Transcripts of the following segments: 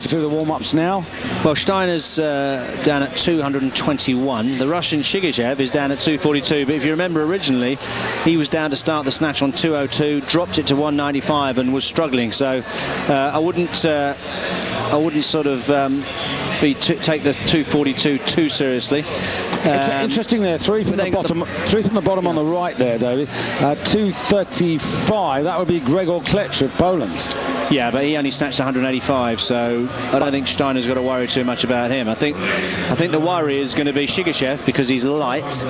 through the warm-ups now. Well, Steiner's down at 221. The Russian Shigashev is down at 242. But if you remember, originally he was down to start the snatch on 202, dropped it to 195, and was struggling. So I wouldn't sort of take the 242 too seriously. Interesting there, three from the bottom on the right there, David. 235. That would be Gregor Klecz of Poland. Yeah, but he only snatched 185, so I don't think Steiner's got to worry too much about him. I think the worry is going to be Shigashev because he's light,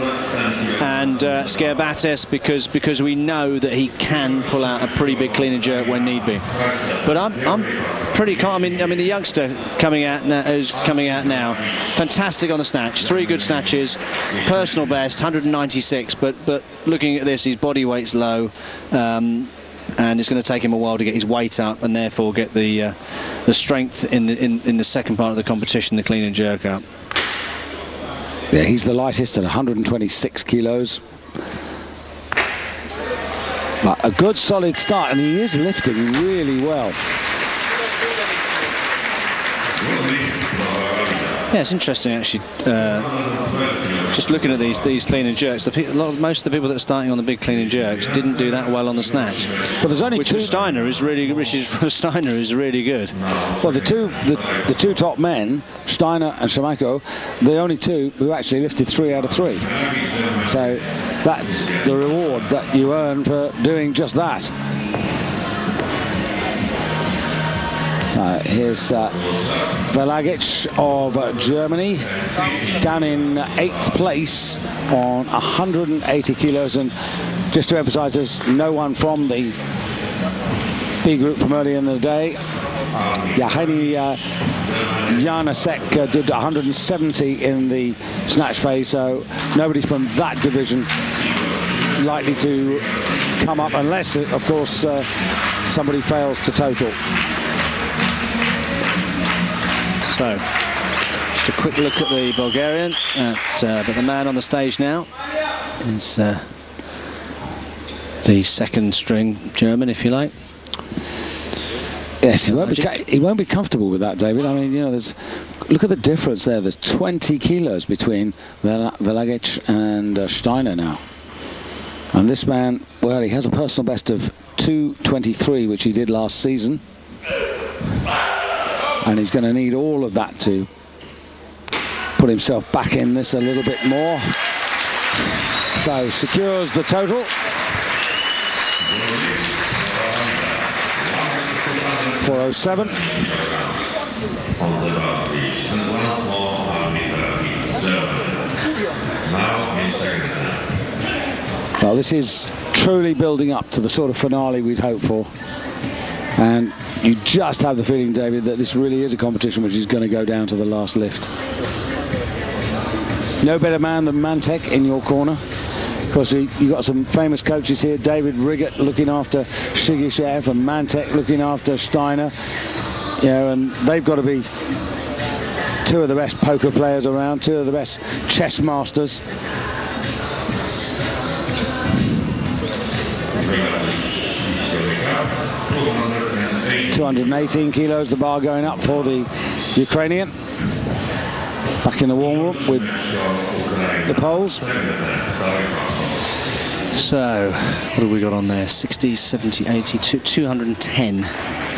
and Scerbatihs because we know that he can pull out a pretty big clean and jerk when need be. But I'm pretty calm. I mean the youngster coming out now, fantastic on the snatch, 3 good snatches, personal best 196. But looking at this, his body weight's low. And it's going to take him a while to get his weight up, and therefore get the strength in the second part of the competition, the clean and jerk up. Yeah, he's the lightest at 126 kilos. But a good solid start, and he is lifting really well. Yeah, it's interesting actually. Just looking at these clean and jerks, most of the people that are starting on the big clean and jerks didn't do that well on the snatch. But there's only two. Steiner is really good. Well, the two top men, Steiner and Schermako, the only two who actually lifted 3 out of 3. So that's the reward that you earn for doing just that. So here's Velagic of Germany, down in 8th place on 180 kilos. And just to emphasize, there's no one from the B group from earlier in the day. Yahani Janasek did 170 in the snatch phase, so nobody from that division likely to come up, unless, of course, somebody fails to total. So, just a quick look at the Bulgarian, but the man on the stage now is the second string German, if you like. Yes, he won't be comfortable with that, David. I mean, you know, look at the difference there. There's 20 kilos between Velagic and Steiner now. And this man, well, he has a personal best of 223, which he did last season. And he's going to need all of that to put himself back in this a little bit more. So secures the total. 407. Well, this is truly building up to the sort of finale we'd hoped for. And you just have the feeling, David, that this really is a competition which is going to go down to the last lift. No better man than Mantek in your corner. Of course, you've got some famous coaches here. David Riggett looking after Shigashev, and Mantek looking after Steiner. You know, and they've got to be 2 of the best poker players around, 2 of the best chess masters. $218 kilos, the bar going up for the Ukrainian. Back in the warm room with the Poles. So, what have we got on there? 60, 70, 80, 210.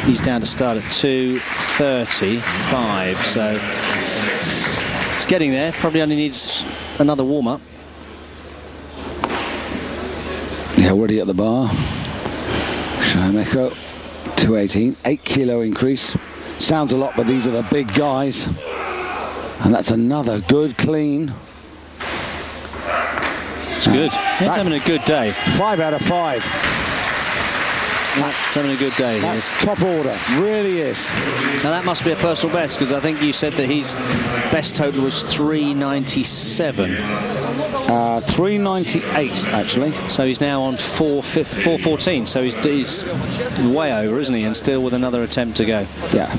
He's down to start at 235. So, it's getting there. Probably only needs another warm-up. Yeah, already at the bar. Schermako, 218, 8 kilo increase. Sounds a lot, but these are the big guys. And that's another good clean. It's good. He's having a good day. 5 out of 5. That's having a good day. That's top order, really is. Now that must be a personal best, because I think you said that his best total was 397. 398 actually. So he's now on 414. So he's way over, isn't he? And still with another attempt to go. Yeah.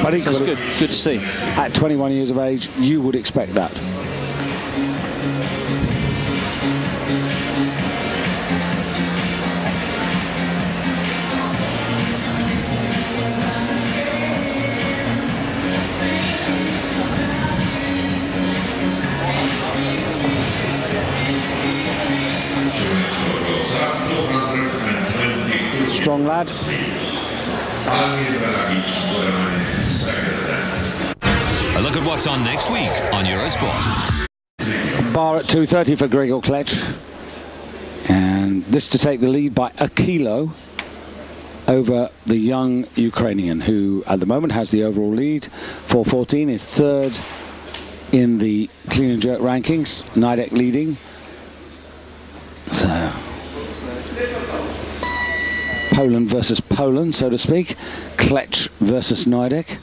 But that's good. Good to see. At 21 years of age, you would expect that. bad. A look at what's on next week on Eurosport. Bar at 230 for Gregor Klecz. And this to take the lead by a kilo over the young Ukrainian, who at the moment has the overall lead. 4:14 is third in the clean and jerk rankings. Nidek leading. So Poland versus Poland, so to speak. Klecz versus Nidek.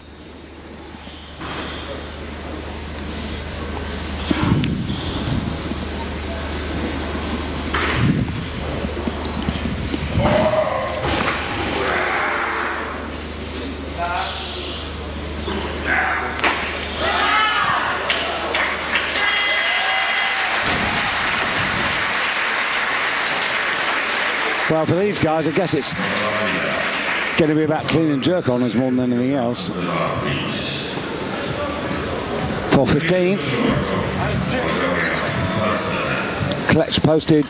Well, for these guys, I guess it's going to be about clean and jerk honours more than anything else. 4:15. Klecz posted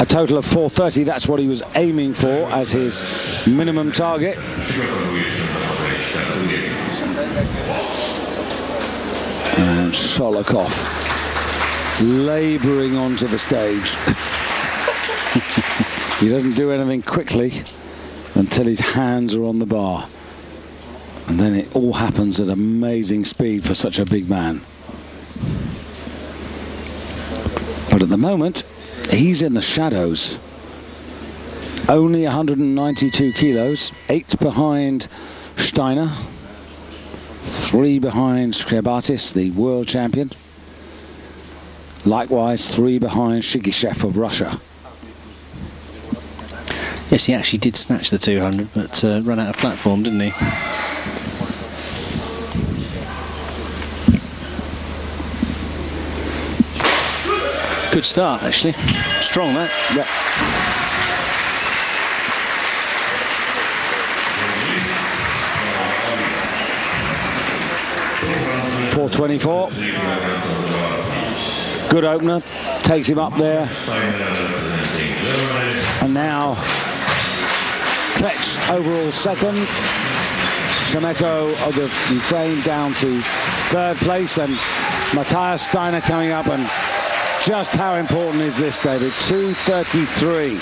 a total of 4:30. That's what he was aiming for as his minimum target. And Sholokov labouring onto the stage. He doesn't do anything quickly until his hands are on the bar. And then it all happens at amazing speed for such a big man. But at the moment, he's in the shadows. Only 192 kilos, 8 behind Steiner, 3 behind Scerbatihs, the world champion. Likewise, 3 behind Shigishev of Russia. Yes, he actually did snatch the 200, but run out of platform, didn't he? Good start, actually. Strong, that. Yep. .424. Good opener. Takes him up there. And now Klecz overall second. Shemeko of the Ukraine down to third place, and Matthias Steiner coming up. And just how important is this, David? 2:33.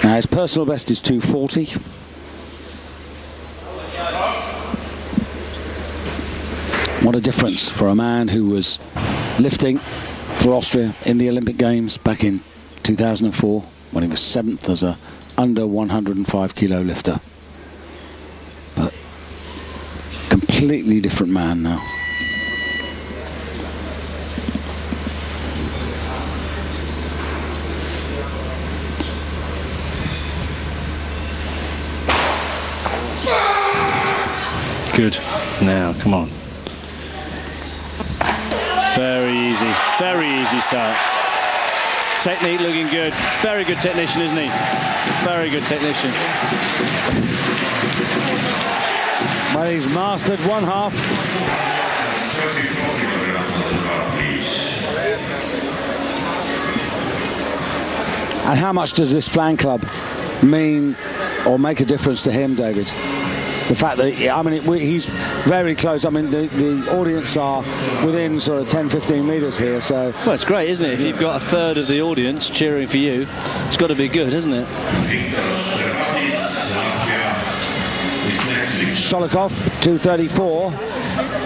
Now his personal best is 2:40. What a difference for a man who was lifting for Austria in the Olympic Games back in 2004 when he was 7th as a under 105 kilo lifter. But completely different man now. Good. Now, come on. Very easy start. Technique looking good. Very good technician, isn't he? Very good technician. Well, he's mastered one half. And how much does this fan club mean or make a difference to him, David? The fact that, I mean, he's very close. I mean, the audience are within sort of 10-15 meters here, so... Well, it's great, isn't it? If you've got a third of the audience cheering for you, it's got to be good, isn't it? Sholokov, 2:34.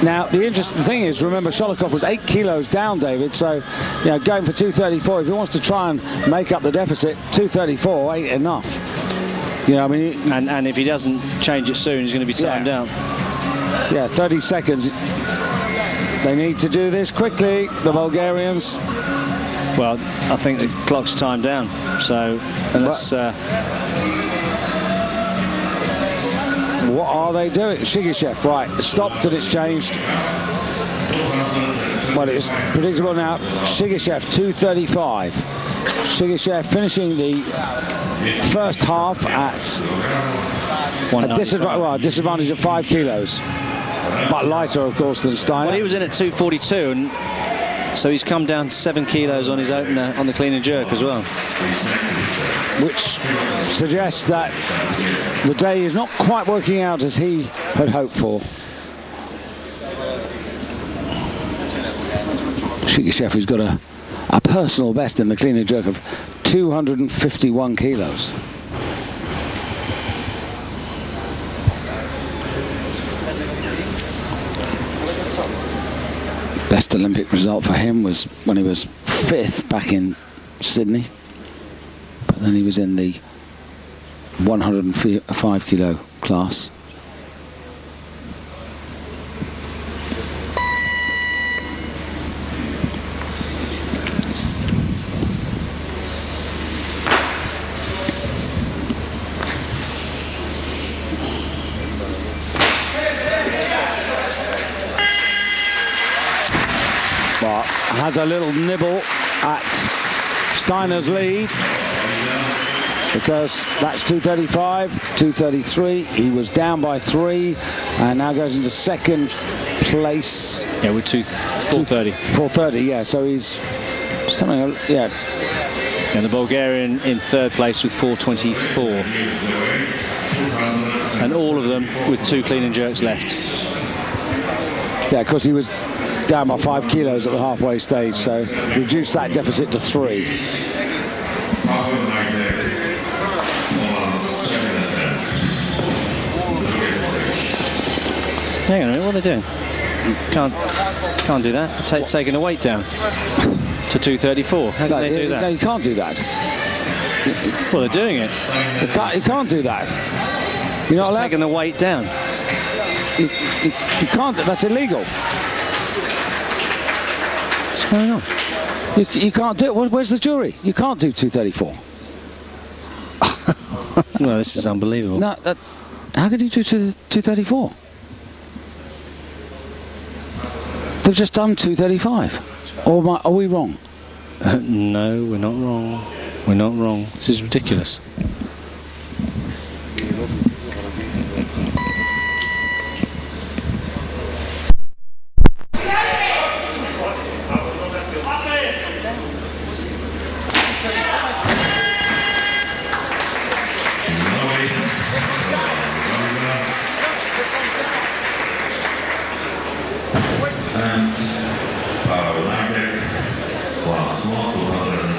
Now, the interesting thing is, remember, Sholokov was 8 kilos down, David, so, you know, going for 2:34, if he wants to try and make up the deficit, 2:34 ain't enough. You know, I mean, and if he doesn't change it soon, he's going to be timed out. Yeah, 30 seconds. They need to do this quickly, the Bulgarians. Well, I think the clock's timed down, so let's... What are they doing? Shigishev, right, stopped and it's changed. Well, it's predictable now. Shigishev, 2:35. Shigishev finishing the first half at a disadvantage of 5 kilos. But lighter, of course, than Steiner. Well, he was in at 2:42, and So he's come down 7 kilos on his opener on the clean and jerk as well. Which suggests that the day is not quite working out as he had hoped for. Shigashev, who's got a personal best in the clean and jerk of 251 kilos. Best Olympic result for him was when he was 5th back in Sydney. But then he was in the 105 kilo class. But has a little nibble at Steiner's lead, because that's 235, 233. He was down by 3 and now goes into 2nd place. Yeah, with 430. 430, yeah, so he's something, yeah. And the Bulgarian in 3rd place with 424. And all of them with 2 clean and jerks left. Yeah, because he was down by 5 kilos at the halfway stage, so reduced that deficit to 3. Hang on a minute, what are they doing? Can't do that. Taking the weight down to 234. How can they do that? No, you can't do that. Well, they're doing it. You can't do that. You're not allowed. Taking the weight down. You can't. That's illegal. What's going on? You can't do it. Where's the jury? You can't do 234. Well, this is unbelievable. No, how can you do 234? They've just done 235. Or are we wrong? No, we're not wrong. We're not wrong. This is ridiculous.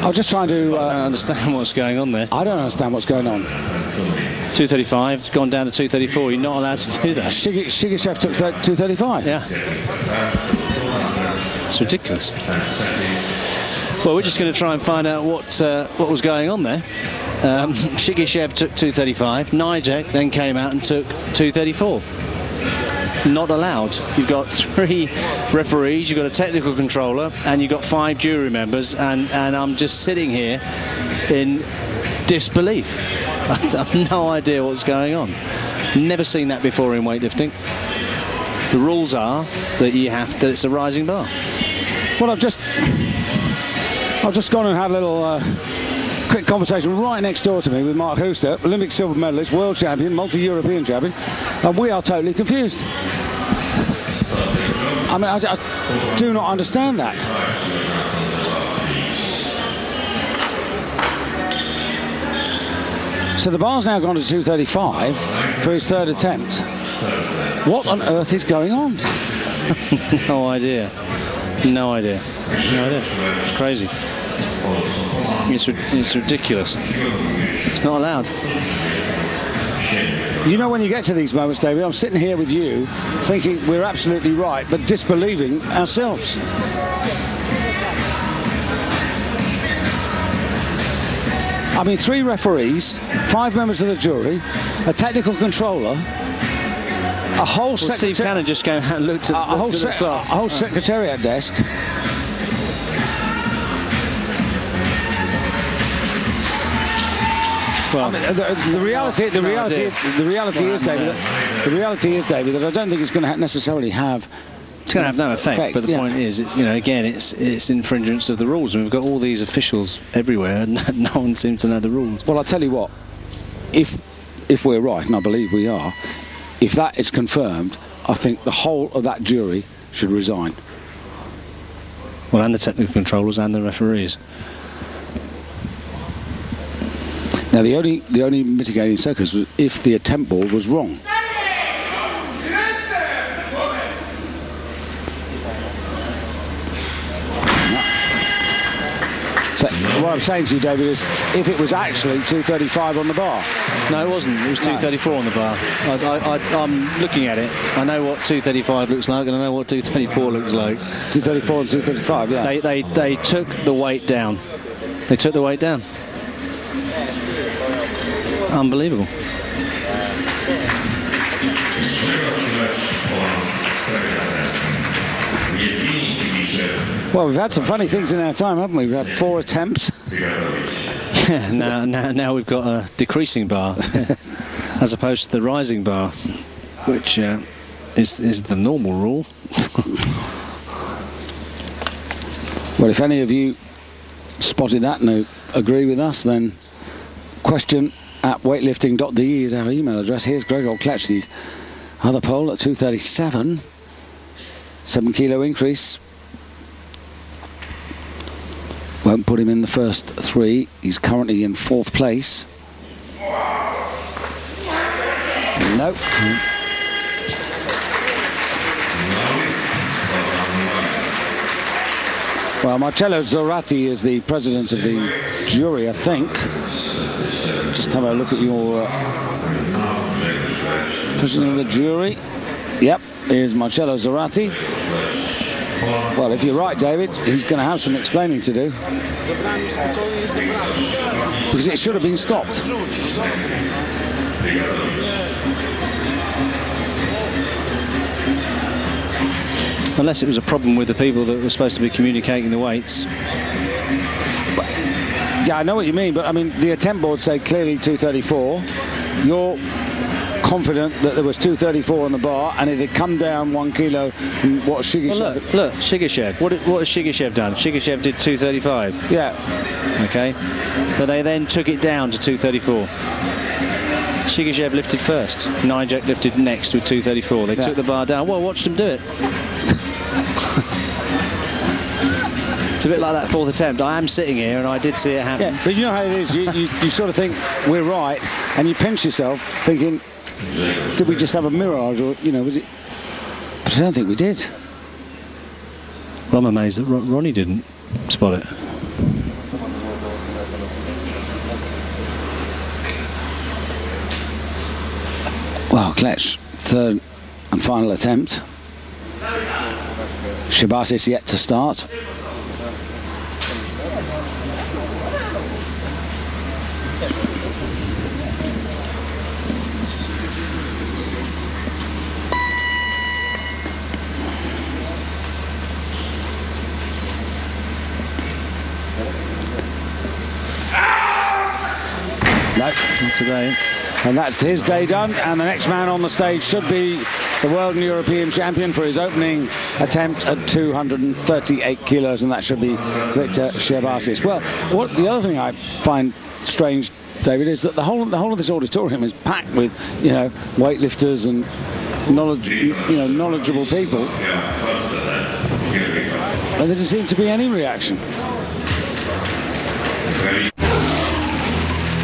I'm just trying to... I don't understand what's going on there. I don't understand what's going on. 235, it's gone down to 234. You're not allowed to do that. Shigashev took 235. Yeah. It's ridiculous. Well, we're just going to try and find out what was going on there. Shigashev took 235. Nijek then came out and took 234. Not allowed. You've got 3 referees, you've got a technical controller, and you've got 5 jury members, and I'm just sitting here in disbelief. I have no idea what's going on. Never seen that before in weightlifting. The rules are that that it's a rising bar. Well, I've just gone and had a little quick conversation right next door to me with Mark Huster, Olympic silver medalist, world champion, multi-European champion, and we are totally confused. I mean, I do not understand that. So the bar's now gone to 235 for his 3rd attempt. What on earth is going on? No idea. No idea. No idea. It's crazy. It's ridiculous. It's not allowed. You know, when you get to these moments, David, I'm sitting here with you thinking we're absolutely right, but disbelieving ourselves. I mean, 3 referees, 5 members of the jury, a technical controller, a whole Steve Cannon just came out and looked at a whole secretariat desk. Well, I mean, the reality is, David, that I don't think it's going to necessarily have. It's going to have no effect, but the point is, again, it's infringements of the rules, and we've got all these officials everywhere, and no one seems to know the rules. Well, I'll tell you what, if we're right, and I believe we are, if that is confirmed, I think the whole of that jury should resign. Well, and the technical controllers and the referees. Now, the only mitigating circumstance was if the attempt ball was wrong. So what I'm saying to you, David, is if it was actually 235 on the bar. No, it wasn't. It was 234 on the bar. I'm looking at it. I know what 235 looks like, and I know what 234 looks like. 234 and 235, yeah. They took the weight down. They took the weight down. Unbelievable. Well, we've had some funny things in our time, haven't we? We've had 4 attempts. Yeah, now we've got a decreasing bar as opposed to the rising bar, which is the normal rule. Well, if any of you spotted that and agree with us, then question@weightlifting.de is our email address. Here's Gregor Kletch, the other pole at 237. 7 kilo increase. Won't put him in the first 3. He's currently in 4th place. Nope. Well, Marcello Scerbatihs is the president of the jury, I think. Just have a look at your president of the jury. Yep, is Marcello Scerbatihs. Well, if you're right, David, he's going to have some explaining to do. Because it should have been stopped. Unless it was a problem with the people that were supposed to be communicating the weights. Yeah, I know what you mean, but I mean, the attempt board say clearly 234. You're confident that there was 234 on the bar and it had come down 1 kilo from what Shigashev... Well, look, Shigashev. What has Shigashev done? Shigashev did 235. Yeah. Okay. But they then took it down to 234. Shigashev lifted first. Nijek lifted next with 234. They took the bar down. Well, watched them do it. It's a bit like that 4th attempt. I am sitting here and I did see it happen. Yeah, but you know how it is. You sort of think we're right and you pinch yourself thinking, did we just have a mirage, or, you know, was it? But I don't think we did. Well, I'm amazed that Ronnie didn't spot it. Well, Kletch, 3rd and final attempt. Scerbatihs yet to start. No, not today. And that's his day done, and the next man on the stage should be the world and European champion for his opening attempt at 238 kilos, and that should be Viktors Scerbatihs. Well, what the other thing I find strange, David, is that the whole of this auditorium is packed with, you know, weightlifters and knowledgeable people, and there doesn't seem to be any reaction.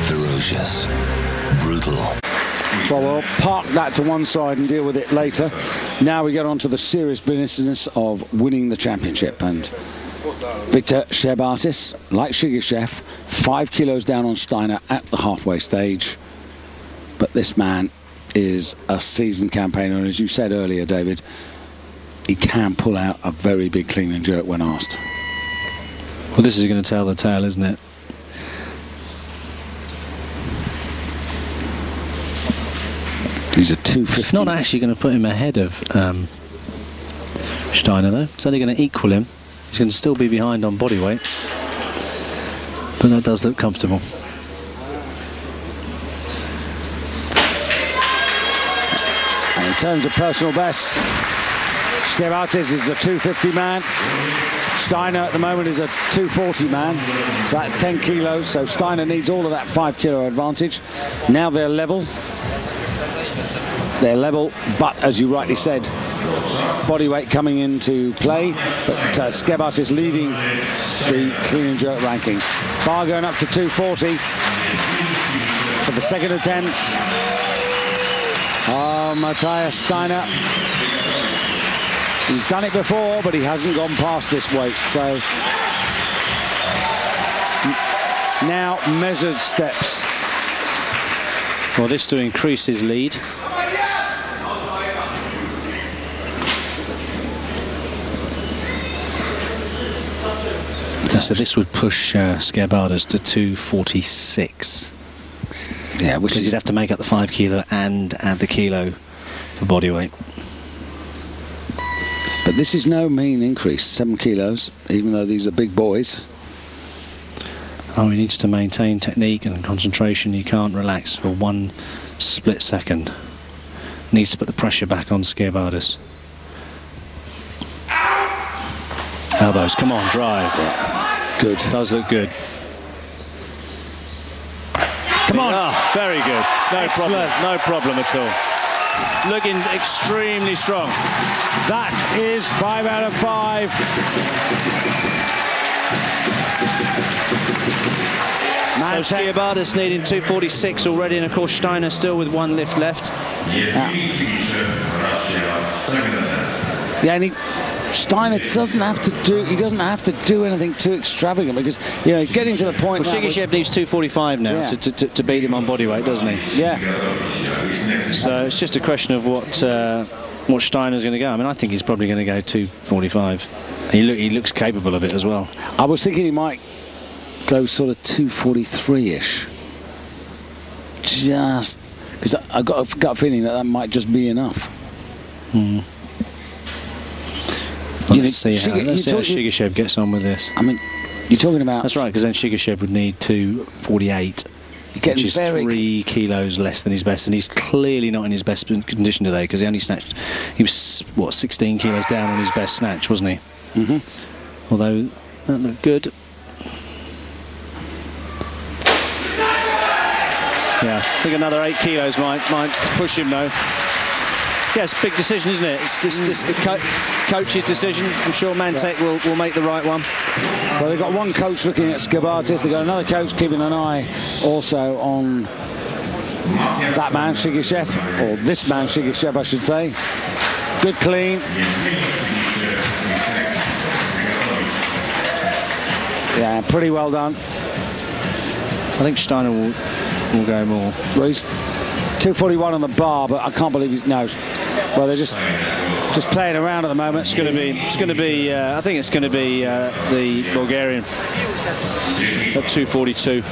Ferocious. Brutal. Well, we'll park that to one side and deal with it later. Now we get on to the serious business of winning the championship. And Viktors Scerbatihs, like Shigashev, 5 kilos down on Steiner at the halfway stage. But this man is a seasoned campaigner, and as you said earlier, David, he can pull out a very big clean and jerk when asked. Well, this is going to tell the tale, isn't it? He's a 250. It's not actually going to put him ahead of Steiner, though. It's only going to equal him. He's going to still be behind on body weight. But that does look comfortable. And in terms of personal best, Scerbatihs is a 250 man. Steiner at the moment is a 240 man. So that's 10 kilos. So Steiner needs all of that 5 kilo advantage. Now they're level. They're level, but as you rightly said, body weight coming into play. But Scerbatihs leading the clean and jerk rankings. Bar going up to 240 for the second attempt. Oh, Matthias Steiner. He's done it before, but he hasn't gone past this weight. So now measured steps. Well, this to increase his lead. So this would push Scerbatihs to 246. Yeah, which because he'd have to make up the 5 kilo and add the kilo for body weight. But this is no mean increase, 7 kilos, even though these are big boys. Oh, he needs to maintain technique and concentration. He can't relax for 1 split second. Needs to put the pressure back on Scerbatihs. Elbows, come on, drive. Good. Does look good. Come on. Oh, very good. No Excellent. problem. No problem at all. Looking extremely strong. That is 5 out of 5. So Scerbatihs needing 246 already, and of course Steiner still with 1 lift left. Yeah, and Steiner doesn't have to do. He doesn't have to do anything too extravagant, because he's getting to the point. Well, Shigashev needs 245 now to beat him on body weight, doesn't he? Yeah. So it's just a question of what Steiner's going to go. I mean, I think he's probably going to go 245. He looks capable of it as well. I was thinking he might go sort of 243-ish. Just because I got a gut feeling that might just be enough. Let's see how Shigashev gets on with this. I mean, you're talking about... That's right, because then Shigashev would need 248, which is 3 kilos less than his best, and he's clearly not in his best condition today, because he only snatched... He was, what, 16 kilos down on his best snatch, wasn't he? Mm-hmm. Although, that looked good. Yeah, I think another 8 kilos might push him, though. Yeah, it's a big decision, isn't it? It's just the coach's decision. I'm sure Mantek will make the right one. Well, they've got one coach looking at Scerbatihs. They've got another coach keeping an eye also on that man, Shigashev, or this man, Shigashev, I should say. Good clean. Yeah, pretty well done. I think Steiner will go more. Well, he's 241 on the bar, but I can't believe he's no. Well, they're just playing around at the moment. It's going to be. I think it's going to be the Bulgarian at 242.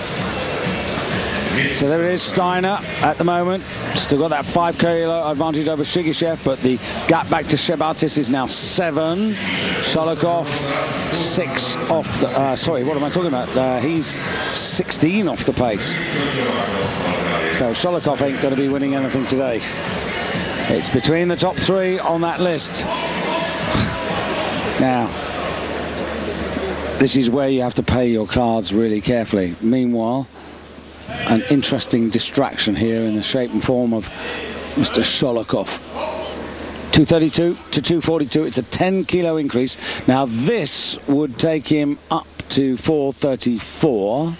So there it is, Steiner at the moment. Still got that 5 kilo advantage over Shigashev, but the gap back to Scerbatihs is now 7. Sholokov 6 off the. Sorry, what am I talking about? He's 16 off the pace. So Sholokov ain't going to be winning anything today. It's between the top 3 on that list. Now, this is where you have to play your cards really carefully. Meanwhile, an interesting distraction here in the shape and form of Mr. Sholokov. 232 to 242. It's a 10 kilo increase. Now, this would take him up to 434.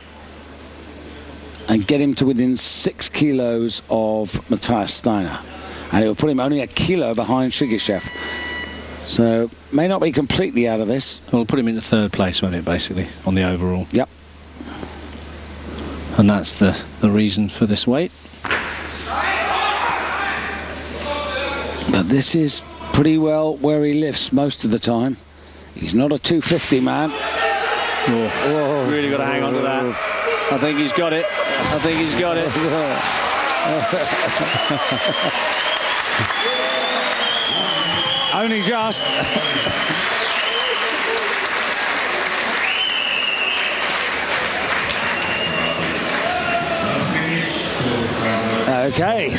And get him to within 6 kilos of Matthias Steiner. And it will put him only a kilo behind Shigashev. So, may not be completely out of this. Well, put him in the 3rd place, won't it, basically, on the overall. Yep. And that's the reason for this weight. But this is pretty well where he lifts most of the time. He's not a 250 man. Oh, really got to hang on to that. I think he's got it. I think he's got it. Only just. Okay.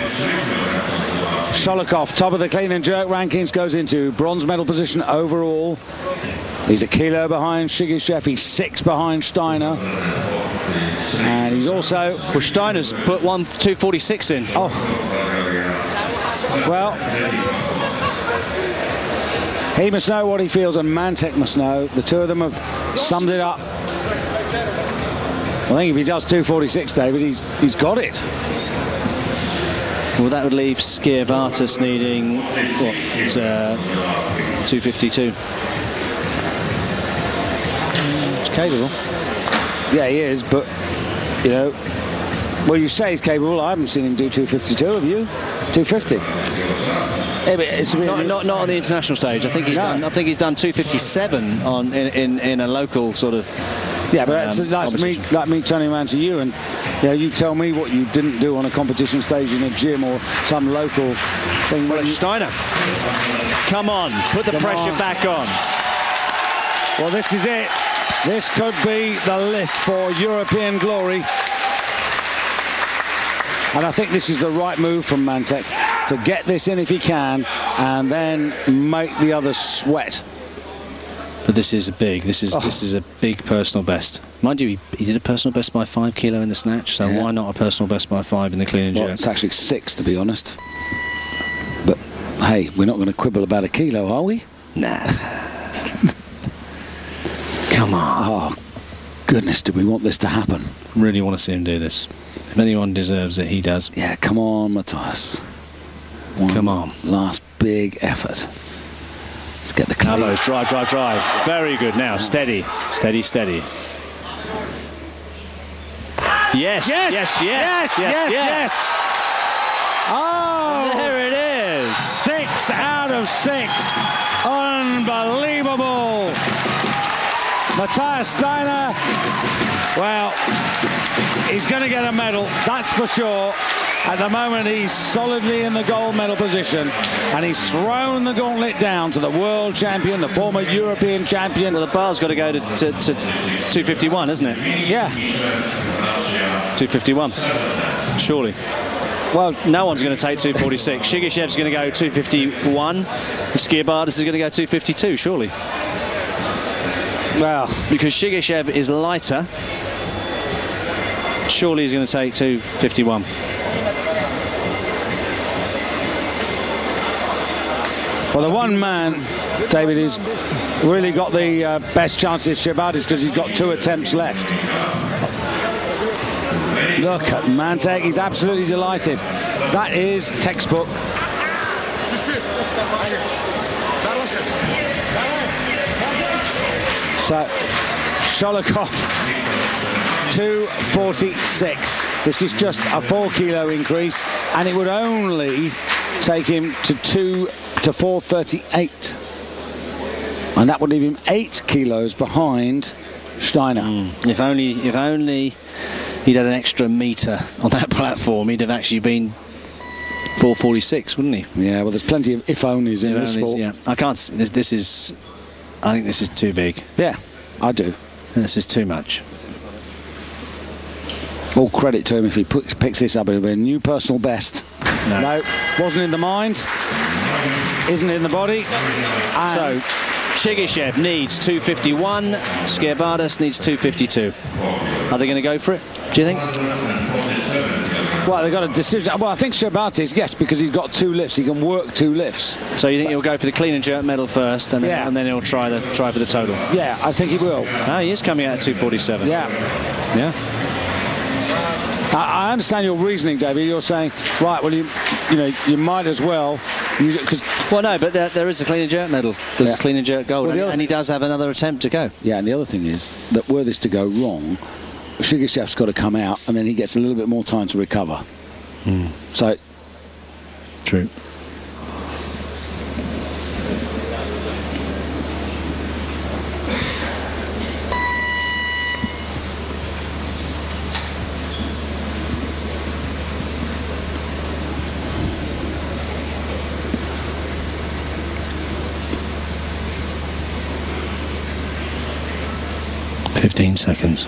Sholokov, top of the clean and jerk rankings, goes into bronze medal position overall. He's a kilo behind Shigashev. He's 6 behind Steiner. And he's also... Well, Steiner's put 246 in. Oh. Well, he must know what he feels, and Mantek must know. The two of them have summed it up. I think if he does 2:46, David, he's got it. Well, that would leave Scerbatihs needing what? 2:52. It's capable. Yeah, he is, but you know, well, you say he's capable. I haven't seen him do 2:52. Have you? 2:50. Yeah, but it's not on the international stage. I think he's done. I think he's done 2:57 on in a local sort of. Yeah, but that's me turning around to you, and you tell me what you didn't do on a competition stage in a gym or some local thing. Well, Steiner, come on, put the pressure back on. Well, this is it. This could be the lift for European glory. And I think this is the right move from Mantek to get this in if he can, and then make the others sweat. But this is a big personal best. Mind you, he did a personal best by 5 kilo in the snatch, so why not a personal best by 5 in the clean and jerk? It's actually 6, to be honest. But hey, we're not going to quibble about a kilo, are we? Nah. Come on. Oh, goodness, do we want this to happen? Really want to see him do this. If anyone deserves it, he does. Yeah, come on, Matthias. Come on. Last big effort. Let's get the clean. Elbows, drive. Very good now. Steady. Yes. Oh, there it is. 6 out of 6. Unbelievable. Matthias Steiner, well, he's going to get a medal, that's for sure. At the moment, he's solidly in the gold medal position, and he's thrown the gauntlet down to the world champion, the former European champion. Well, the bar's got to go to 2:51, isn't it? Yeah. 2:51, surely. Well, no one's going to take 2:46. Shigashev's going to go 2:51, and Scerbatihs is going to go 2:52, surely. Well, because Shigashev is lighter, surely he's going to take 2:51. Well, the one man, David, who's really got the best chance is Scerbatihs, because he's got 2 attempts left. Look at Mantek, he's absolutely delighted. That is textbook. So, Sholokov, 2:46. This is just a 4 kilo increase, and it would only take him to 4:38. And that would leave him 8 kilos behind Steiner. If only he'd had an extra metre on that platform, he'd have actually been 4:46, wouldn't he? Yeah, well, there's plenty of if-onlys in this sport. Yeah, I can't. I think this is too big. Yeah, I do. This is too much. All credit to him if he picks this up. It'll be a new personal best. No, wasn't in the mind. Isn't in the body. And so, Shigashev needs 2:51. Scerbatihs needs 2:52. Are they going to go for it, do you think? Well, they've got a decision. Well, I think Scerbatihs, yes, because he's got 2 lifts. He can work 2 lifts. So you think he'll go for the clean and jerk medal first, and then he'll try for the total? Yeah, I think he will. Oh, he is coming out at 2:47. Yeah. I understand your reasoning, David. You're saying, right, well, you might as well. Well, no, but there is a clean and jerk medal. There's a clean and jerk gold, and he does have another attempt to go. Yeah, and the other thing is that were this to go wrong, Shigashev's got to come out, and then he gets a little bit more time to recover. So, true. Seconds.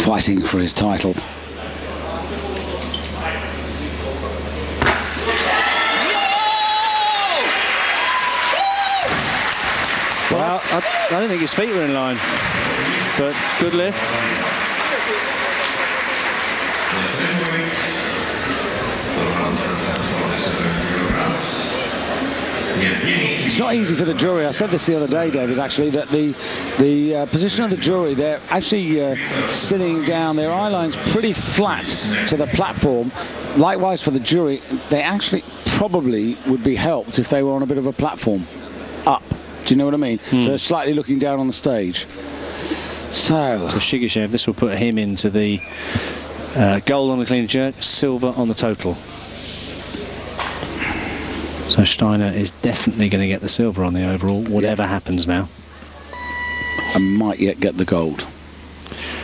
Fighting for his title. Well, I don't think his feet were in line, but good lift. It's not easy for the jury. I said this the other day, David, actually, that the position of the jury, they're actually sitting down, their eye line's pretty flat to the platform. Likewise for the jury, they actually probably would be helped if they were on a bit of a platform up. Do you know what I mean? So they're slightly looking down on the stage. So Scerbatihs, this will put him into the gold on the clean and jerk, silver on the total. So Steiner is definitely going to get the silver on the overall, whatever happens now. And might yet get the gold.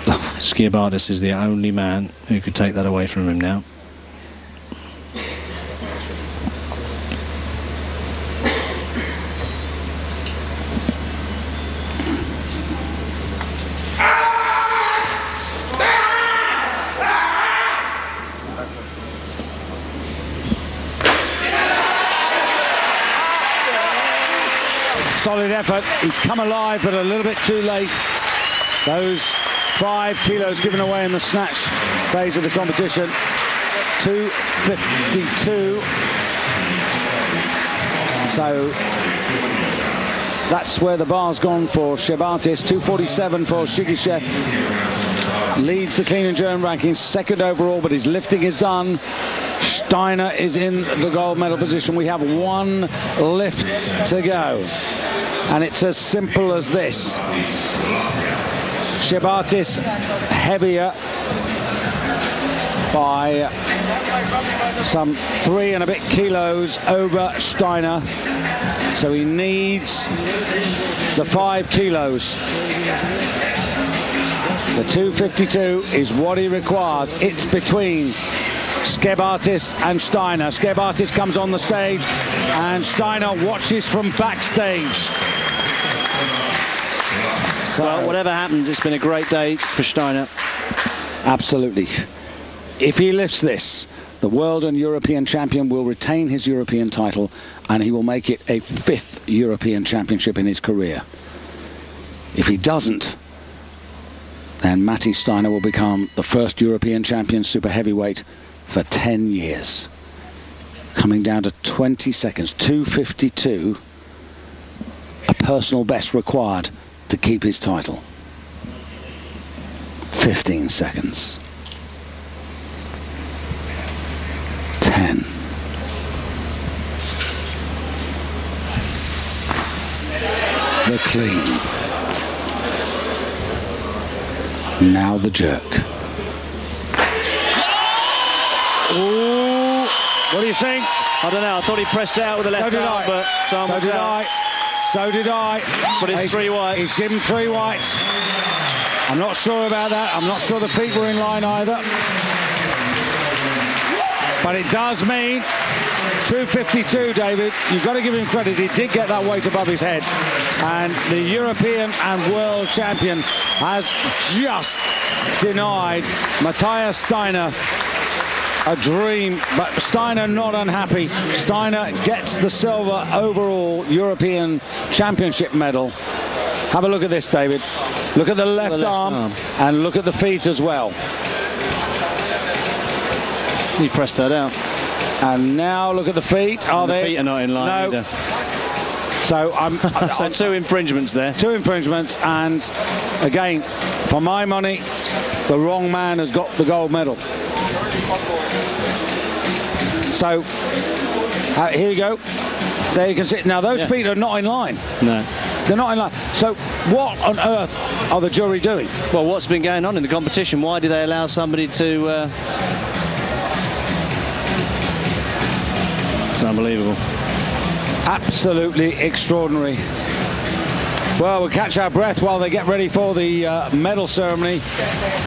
Scerbatihs is the only man who could take that away from him now. Solid effort. He's come alive, but a little bit too late. Those 5 kilos given away in the snatch phase of the competition. 252. So that's where the bar's gone for Scerbatihs. 247 for Scerbatihs. Leads the clean and jerk rankings, second overall, but his lifting is done. Steiner is in the gold medal position. We have 1 lift to go. And it's as simple as this. Scerbatihs heavier by some 3 and a bit kilos over Steiner. So he needs the 5 kilos. The 252 is what he requires. It's between Scerbatihs and Steiner. Scerbatihs comes on the stage and Steiner watches from backstage. So well, whatever happens, it's been a great day for Steiner. Absolutely. If he lifts this, the world and European champion will retain his European title and he will make it a 5th European championship in his career. If he doesn't, then Matthias Steiner will become the first European champion super heavyweight for 10 years. Coming down to 20 seconds, 252, a personal best required to keep his title. 15 seconds. 10. The clean. Now the jerk. Ooh, what do you think? I don't know. I thought he pressed out with the left arm, but so did I. But it's 3 whites. He's given 3 whites. I'm not sure about that. I'm not sure the feet were in line either. But it does mean 252, David. You've got to give him credit. He did get that weight above his head. And the European and world champion has just denied Matthias Steiner a dream, but Steiner not unhappy. Steiner gets the silver overall European Championship medal. Have a look at this, David. Look at the left arm and look at the feet as well. He pressed that out. And now look at the feet. Are the they? Feet are not in line either. So so 2 infringements there. 2 infringements, and again, for my money, the wrong man has got the gold medal. So here you go. There you can see. Now those feet are not in line. No. They're not in line. So what on earth are the jury doing? Well, what's been going on in the competition? Why do they allow somebody to... It's unbelievable. Absolutely extraordinary. Well, we'll catch our breath while they get ready for the medal ceremony.